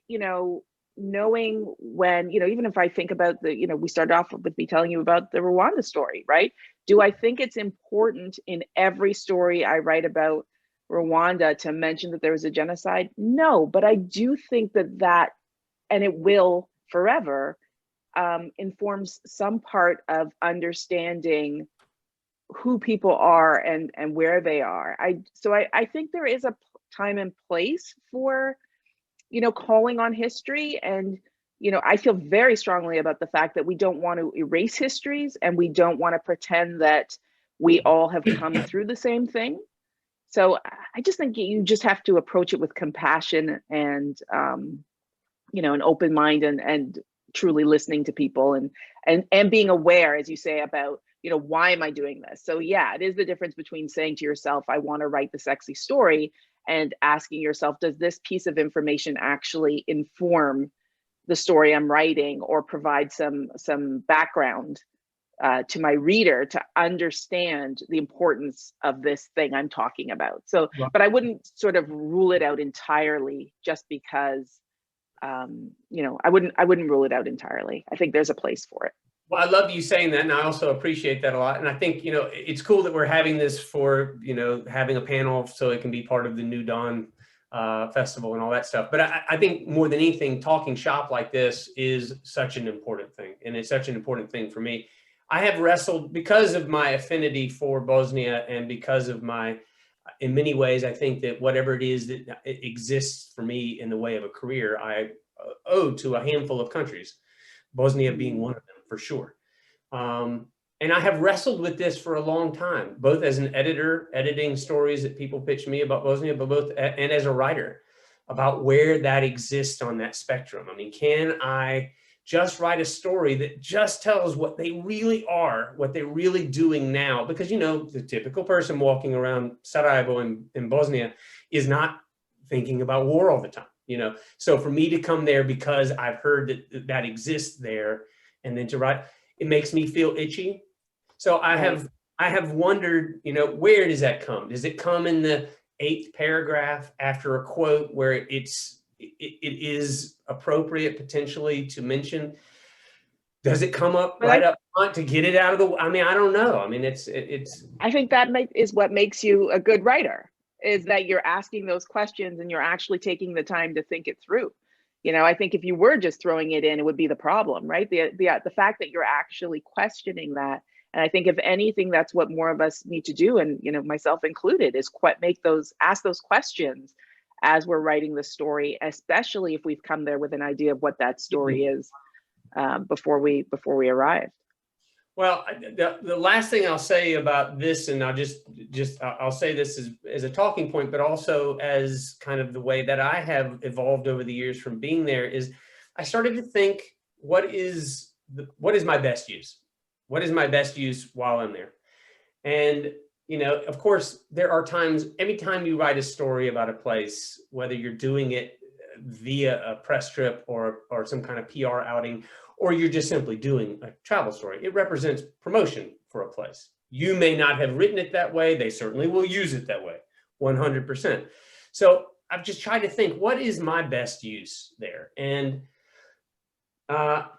knowing when, even if I think about we started off with me telling you about the Rwanda story, right? Do I think it's important in every story I write about Rwanda to mention that there was a genocide? No, but I do think that, and it will forever, informs some part of understanding who people are and where they are. So I think there is a time and place for, calling on history. And, I feel very strongly about the fact that we don't want to erase histories, and we don't want to pretend that we all have come through the same thing. So I just think you just have to approach it with compassion and, an open mind, and truly listening to people, and being aware, as you say, about, why am I doing this? So yeah, it is the difference between saying to yourself, I want to write the sexy story, and asking yourself, does this piece of information actually inform the story I'm writing, or provide some background to my reader to understand the importance of this thing I'm talking about. So, but I wouldn't sort of rule it out entirely just because, I wouldn't rule it out entirely. I think there's a place for it. Well, I love you saying that, and I also appreciate that a lot. And I think, it's cool that we're having this for, having a panel so it can be part of the New Dawn festival and all that stuff. But I think more than anything, talking shop like this is such an important thing. And it's such an important thing for me. I have wrestled because of my affinity for Bosnia, and because of in many ways, I think that whatever it is that exists for me in the way of a career, I owe to a handful of countries, Bosnia being one of them for sure. And I have wrestled with this for a long time, both as an editor, editing stories that people pitch me about Bosnia, and as a writer, about where that exists on that spectrum. I mean, can I just write a story that just tells what they really are, what they're really doing now? Because, the typical person walking around Sarajevo in Bosnia is not thinking about war all the time, So for me to come there because I've heard that exists there, and then to write, it makes me feel itchy. So I have wondered, where does that come? Does it come in the 8th paragraph after a quote where it is appropriate potentially to mention? Does it come up right up front to get it out of the? I mean, I don't know. I mean, it's. I think that is what makes you a good writer, is that you're asking those questions and you're actually taking the time to think it through. I think if you were just throwing it in, it would be the problem, right? The fact that you're actually questioning that. And I think if anything, that's what more of us need to do, and myself included, is ask those questions as we're writing the story, especially if we've come there with an idea of what that story is before we arrive. Well, the last thing I'll say about this, and I'll say this as a talking point, but also as kind of the way that I have evolved over the years from being there, is I started to think, what is my best use? What is my best use while I'm there? And, of course, there are times, every time you write a story about a place, whether you're doing it via a press trip or some kind of PR outing, or you're just simply doing a travel story, it represents promotion for a place. You may not have written it that way. They certainly will use it that way, 100%. So I've just tried to think, what is my best use there? And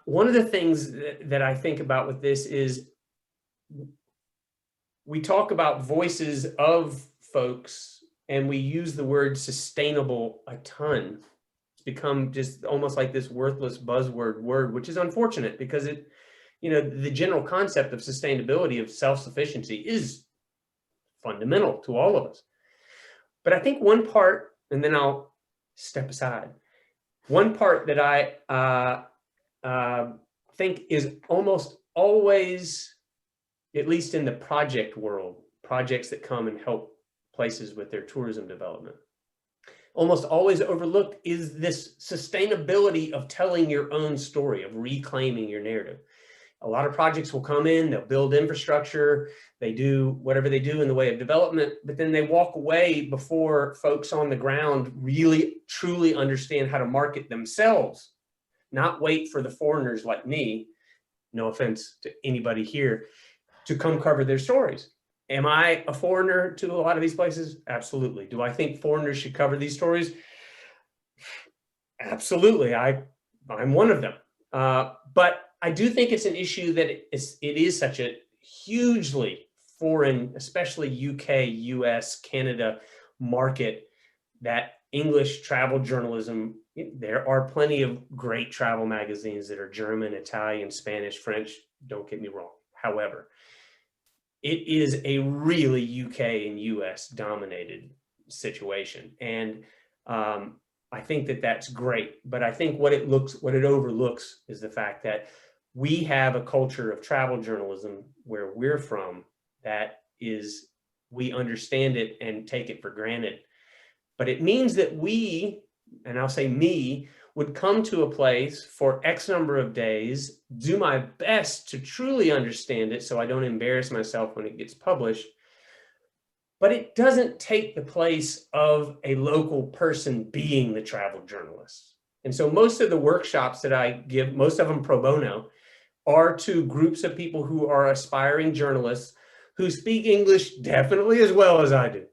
one of the things that I think about with this is, we talk about voices of folks, and we use the word sustainable a ton. It's become just almost like this worthless buzzword word, which is unfortunate, because the general concept of sustainability, of self-sufficiency, is fundamental to all of us. But I think one part, and then I'll step aside, one part that I think is almost always, at least in the project world, projects that come and help places with their tourism development, almost always overlooked, is this sustainability of telling your own story, of reclaiming your narrative. A lot of projects will come in, they'll build infrastructure, they do whatever they do in the way of development, but then they walk away before folks on the ground really truly understand how to market themselves, not wait for the foreigners like me, no offense to anybody here, to come cover their stories. Am I a foreigner to a lot of these places? Absolutely. Do I think foreigners should cover these stories? Absolutely. I'm one of them. But I do think it's an issue that it is such a hugely foreign, especially UK, US, Canada market, that English travel journalism, there are plenty of great travel magazines that are German, Italian, Spanish, French, don't get me wrong. However, it is a really UK and US dominated situation. And I think that that's great, but I think what it overlooks is the fact that we have a culture of travel journalism where we're from that is, we understand it and take it for granted. But it means that we, and I'll say me, would come to a place for X number of days, do my best to truly understand it so I don't embarrass myself when it gets published. But it doesn't take the place of a local person being the travel journalist. And so most of the workshops that I give, most of them pro bono, are to groups of people who are aspiring journalists who speak English definitely as well as I do.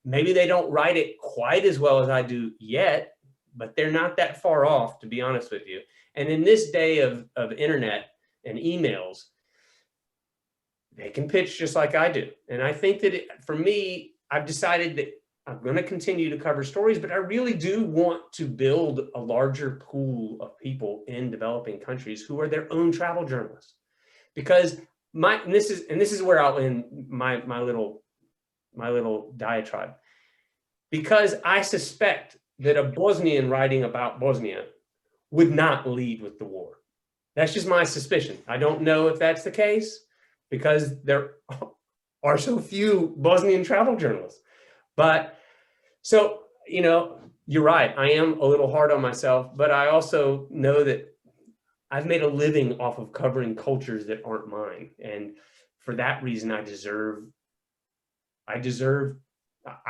Maybe they don't write it quite as well as I do yet, but they're not that far off, to be honest with you. And in this day of internet and emails, they can pitch just like I do. And I think that for me, I've decided that I'm going to continue to cover stories, but I really do want to build a larger pool of people in developing countries who are their own travel journalists. Because this is where I'll end my little diatribe. Because I suspect that a Bosnian writing about Bosnia would not lead with the war. That's just my suspicion. I don't know if that's the case, because there are so few Bosnian travel journalists. But so, you're right. I am a little hard on myself, but I also know that I've made a living off of covering cultures that aren't mine. And for that reason, I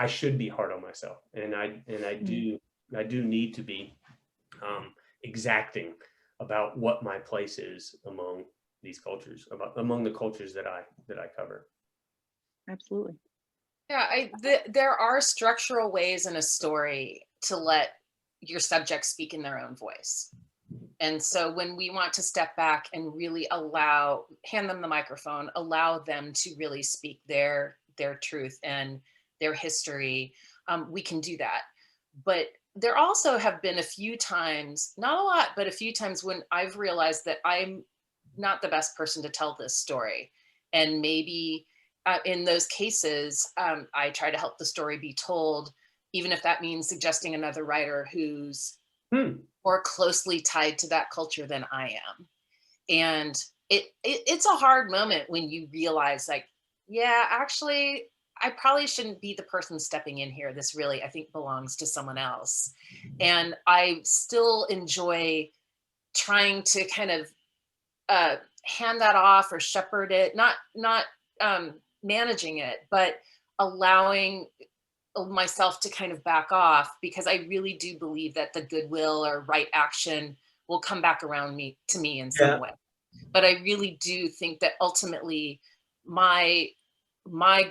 should be hard on myself. And I do need to be exacting about what my place is among these cultures, among the cultures that I cover. Absolutely. Yeah, there are structural ways in a story to let your subject speak in their own voice. And so when we want to step back and really hand them the microphone, allow them to really speak their truth and their history, we can do that. But there also have been a few times, not a lot, but a few times when I've realized that I'm not the best person to tell this story. And maybe in those cases, I try to help the story be told, even if that means suggesting another writer who's more closely tied to that culture than I am. And it's a hard moment when you realize, like, yeah, actually, I probably shouldn't be the person stepping in here. This really, I think, belongs to someone else. And I still enjoy trying to kind of hand that off or shepherd it, not managing it, but allowing myself to kind of back off, because I really do believe that the goodwill or right action will come back around to me in some way. But I really do think that ultimately my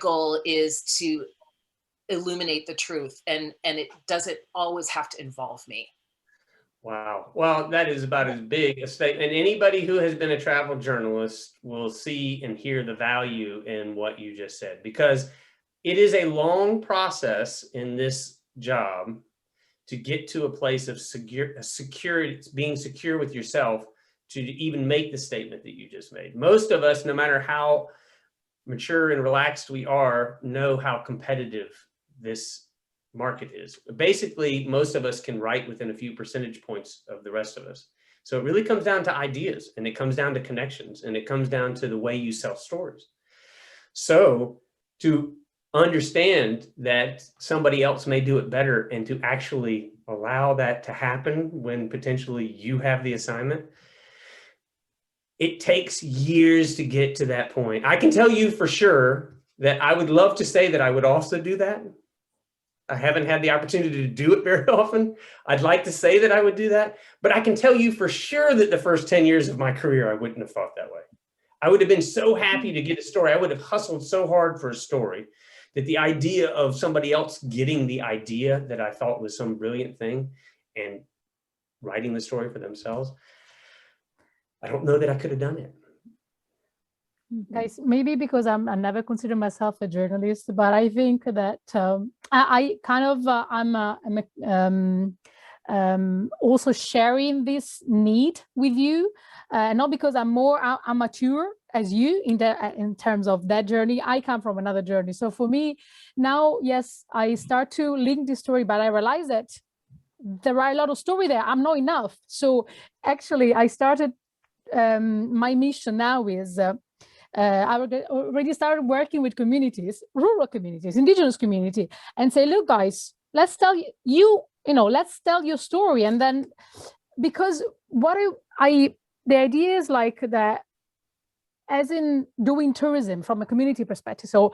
goal is to illuminate the truth, and it doesn't always have to involve me. Wow. Well, that is about as big a statement. And anybody who has been a travel journalist will see and hear the value in what you just said, because it is a long process in this job to get to a place of security, being secure with yourself, to even make the statement that you just made. Most of us, no matter how mature and relaxed we are, know how competitive this market is. Basically, most of us can write within a few percentage points of the rest of us. So it really comes down to ideas, and it comes down to connections, and it comes down to the way you sell stories. So to understand that somebody else may do it better, and to actually allow that to happen when potentially you have the assignment, it takes years to get to that point. I can tell you for sure that I would love to say that I would also do that. I haven't had the opportunity to do it very often. I'd like to say that I would do that, but I can tell you for sure that the first 10 years of my career, I wouldn't have thought that way. I would have been so happy to get a story. I would have hustled so hard for a story that the idea of somebody else getting the idea that I thought was some brilliant thing and writing the story for themselves. I don't know that I could have done it. Guys, maybe because I never consider myself a journalist, but I think that I kind of I'm also sharing this need with you, not because I'm more amateur as you in terms of that journey. I come from another journey, so for me now, yes, I start to link this story, but I realize that there are a lot of story there. I'm not enough. So actually, I started my mission now is. I already started working with communities, rural communities, indigenous community, and say, look, guys, let's tell let's tell your story. And then, because the idea is like that, as in doing tourism from a community perspective. So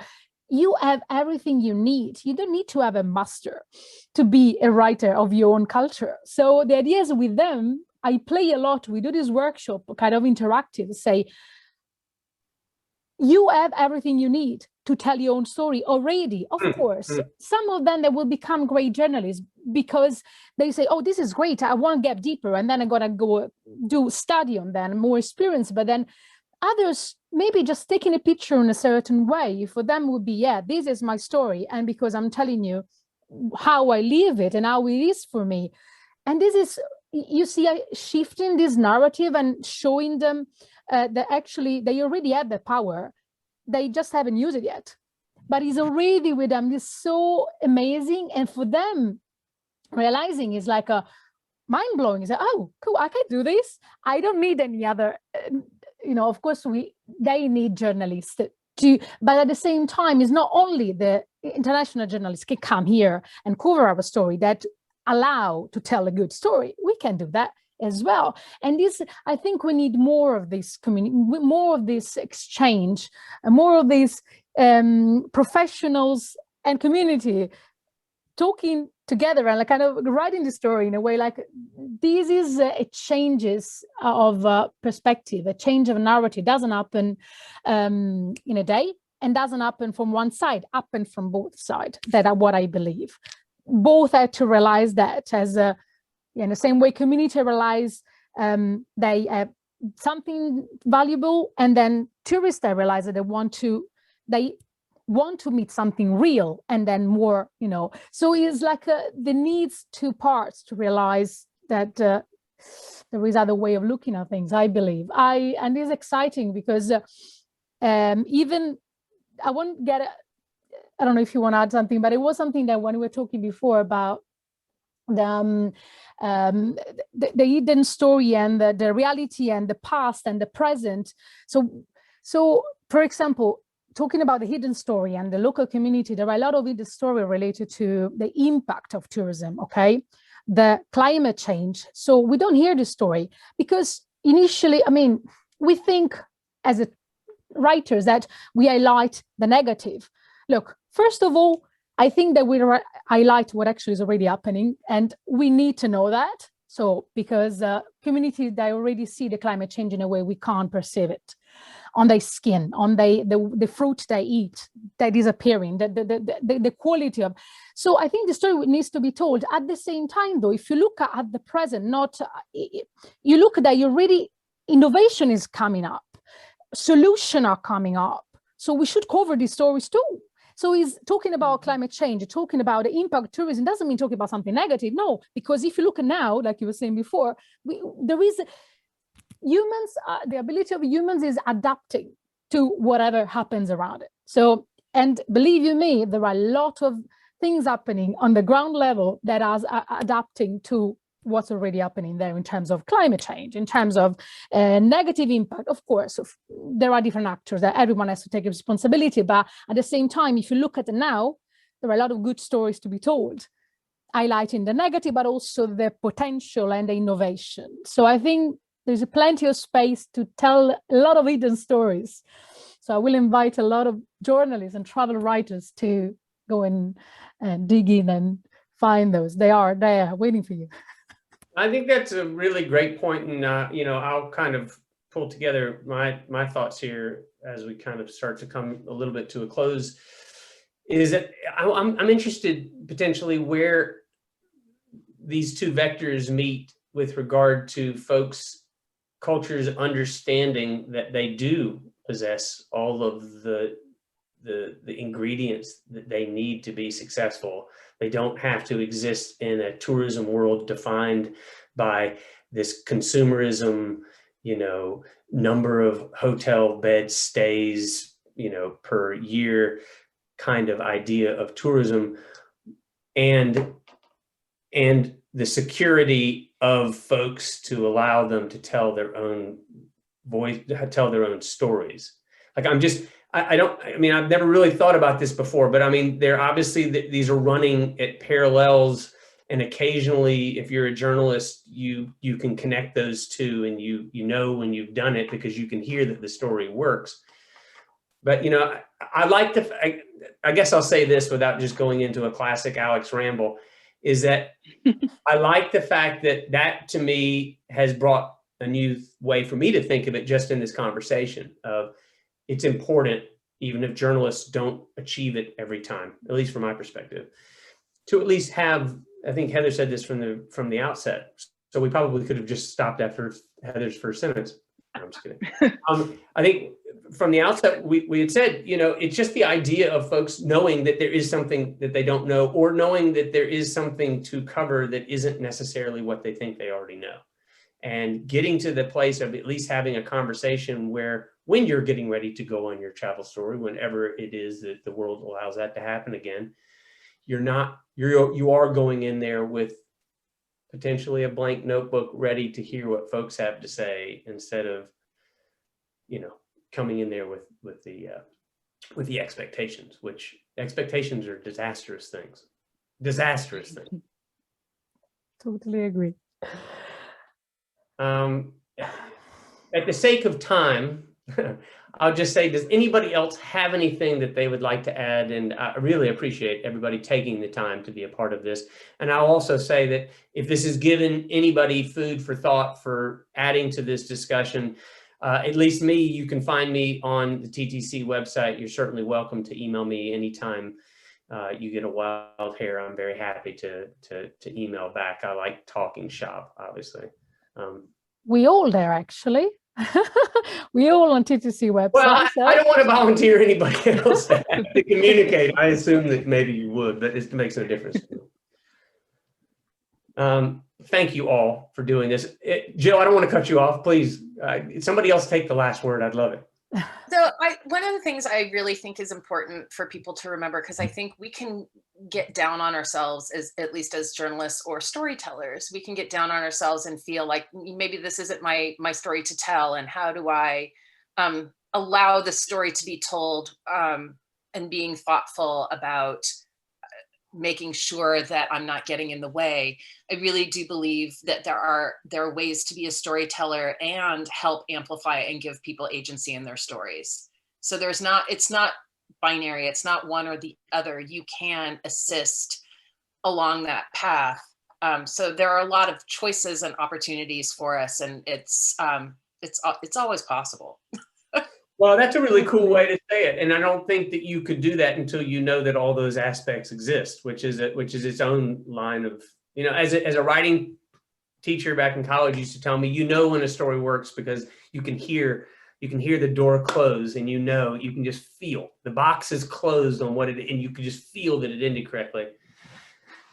you have everything you need. You don't need to have a master to be a writer of your own culture. So the idea is with them, I play a lot. We do this workshop, kind of interactive, say, you have everything you need to tell your own story already. Of course, some of them, they will become great journalists because they say, oh, this is great, I want to get deeper, and then I'm going to go do study on that, more experience. But then others, maybe just taking a picture in a certain way, for them would be, yeah, this is my story, and because I'm telling you how I live it and how it is for me. And this is, you see, shifting this narrative and showing them that actually they already had the power, they just haven't used it yet, but it's already with them. It's so amazing. And for them, realizing is like a mind-blowing. It's like, oh, cool, I can do this. I don't need any other, of course they need journalists to, but at the same time, it's not only the international journalists can come here and cover our story that allow to tell a good story. We can do that as well. And this, I think we need more of this community, more of this exchange, and more of these professionals and community talking together and like kind of writing the story in a way like this is a changes of perspective, a change of narrative. Doesn't happen in a day, and doesn't happen from one side, happen from both sides. That are what I believe. Both have to realize that as a, in the same way community realize they have something valuable, and then tourists, they realize that they want to meet something real, and then more, so it's like the needs two parts to realize that there is other way of looking at things, I believe. And it's exciting because even I won't get I don't know if you want to add something, but it was something that when we were talking before about the hidden story and the reality and the past and the present. So for example, talking about the hidden story and the local community, there are a lot of hidden story related to the impact of tourism, okay? The climate change. So we don't hear the story because initially, we think as writers that we highlight the negative. Look, first of all, I think that we highlight what actually is already happening, and we need to know that. So because communities, they already see the climate change in a way we can't perceive it. On their skin, on the fruit they eat, they're disappearing, the quality of. So I think the story needs to be told. At the same time, though, if you look at the present, you look at that, you already, innovation is coming up, solutions are coming up. So we should cover these stories too. So he's talking about climate change, talking about the impact of tourism, doesn't mean talking about something negative. No, because if you look at now, like you were saying before, there is humans, the ability of humans is adapting to whatever happens around it. So, and believe you me, there are a lot of things happening on the ground level that are adapting to what's already happening there in terms of climate change, in terms of negative impact. Of course, there are different actors that everyone has to take responsibility, but at the same time, if you look at it now, there are a lot of good stories to be told, highlighting the negative, but also the potential and the innovation. So I think there's plenty of space to tell a lot of hidden stories. So I will invite a lot of journalists and travel writers to go and dig in and find those. They are there waiting for you. I think that's a really great point, and I'll kind of pull together my thoughts here as we kind of start to come a little bit to a close. Is that I'm interested potentially where these two vectors meet with regard to folks' culture's understanding that they do possess all of the ingredients that they need to be successful. They don't have to exist in a tourism world defined by this consumerism, you know, number of hotel bed stays, you know, per year kind of idea of tourism, and the security of folks to allow them to tell their own voice, tell their own stories. Like I mean, I've never really thought about this before, but I mean, they're obviously, these are running at parallels, and occasionally, if you're a journalist, you can connect those two, and you know when you've done it because you can hear that the story works. But, you know, I guess I'll say this without just going into a classic Alex ramble, is that I like the fact that to me has brought a new way for me to think of it just in this conversation of, it's important, even if journalists don't achieve it every time, at least from my perspective, to at least have, I think Heather said this from the outset, so we probably could have just stopped after Heather's first sentence. No, I'm just kidding. I think from the outset, we had said, you know, it's just the idea of folks knowing that there is something that they don't know, or knowing that there is something to cover that isn't necessarily what they think they already know. And getting to the place of at least having a conversation where, when you're getting ready to go on your travel story, whenever it is that the world allows that to happen again, you are going in there with potentially a blank notebook ready to hear what folks have to say, instead of, you know, coming in there with the expectations, which expectations are disastrous things. Totally agree. At the sake of time, I'll just say, does anybody else have anything that they would like to add? And I really appreciate everybody taking the time to be a part of this. And I'll also say that if this has given anybody food for thought for adding to this discussion, at least me, you can find me on the TTC website. You're certainly welcome to email me anytime you get a wild hair. I'm very happy to email back. I like talking shop, obviously. We all there, actually. We all on TTC website. Well, I don't want to volunteer anybody else to communicate. I assume that maybe you would, but it makes no difference. Thank you all for doing this. Jill, I don't want to cut you off. Please, somebody else take the last word. I'd love it. So one of the things I really think is important for people to remember, because I think we can get down on ourselves, as at least as journalists or storytellers, we can get down on ourselves and feel like maybe this isn't my story to tell, and how do I allow the story to be told, and being thoughtful about making sure that I'm not getting in the way. I really do believe that there are ways to be a storyteller and help amplify and give people agency in their stories. So it's not binary, it's not one or the other. You can assist along that path. So there are a lot of choices and opportunities for us, and it's always possible. Well, that's a really cool way to say it. And I don't think that you could do that until you know that all those aspects exist, which is its own line of, you know, as a writing teacher back in college used to tell me, you know when a story works because you can hear the door close, and you can just feel the box is closed on and you can just feel that it ended correctly.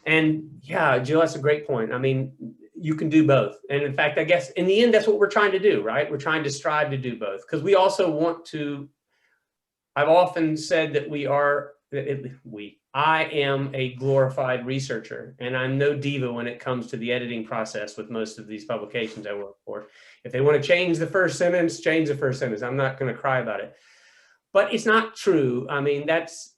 And yeah, Jill, that's a great point. I mean, you can do both. And in fact, I guess in the end, that's what we're trying to do, right? We're trying to strive to do both, because we also want to, I've often said that I am a glorified researcher, and I'm no diva when it comes to the editing process with most of these publications I work for. If they want to change the first sentence, change the first sentence. I'm not going to cry about it, but it's not true. I mean, that's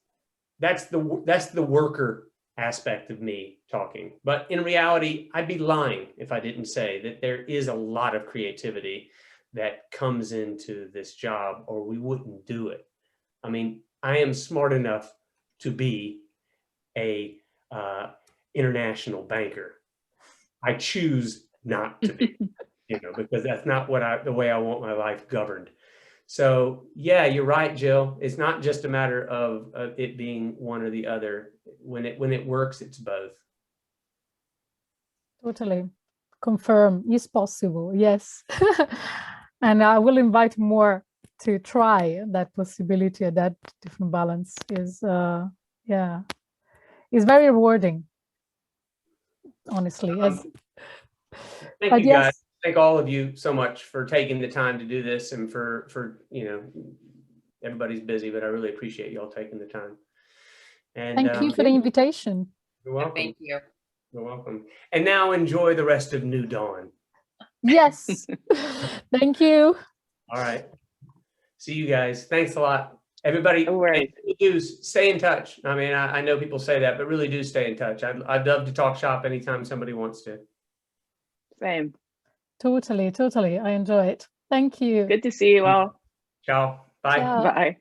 the worker aspect of me talking. But in reality, I'd be lying if I didn't say that there is a lot of creativity that comes into this job, or we wouldn't do it. I mean, I am smart enough to be a international banker. I choose not to be, because that's not the way I want my life governed. So yeah, you're right, Jill. It's not just a matter of it being one or the other. When it works, it's both. Totally. confirm is possible. Yes. And I will invite more to try that possibility. That different balance is, yeah, is very rewarding, honestly. Thank you guys. Thank all of you so much for taking the time to do this, and for everybody's busy, but I really appreciate you all taking the time. And thank you for the invitation. You're welcome. Thank you. You're welcome. And now enjoy the rest of New Dawn. Yes. Thank you. All right. See you guys. Thanks a lot. Everybody, No worries. do stay in touch. I mean, I know people say that, but really do stay in touch. I'd love to talk shop anytime somebody wants to. Same. Totally. I enjoy it. Thank you. Good to see you all. Ciao. Bye. Ciao. Bye.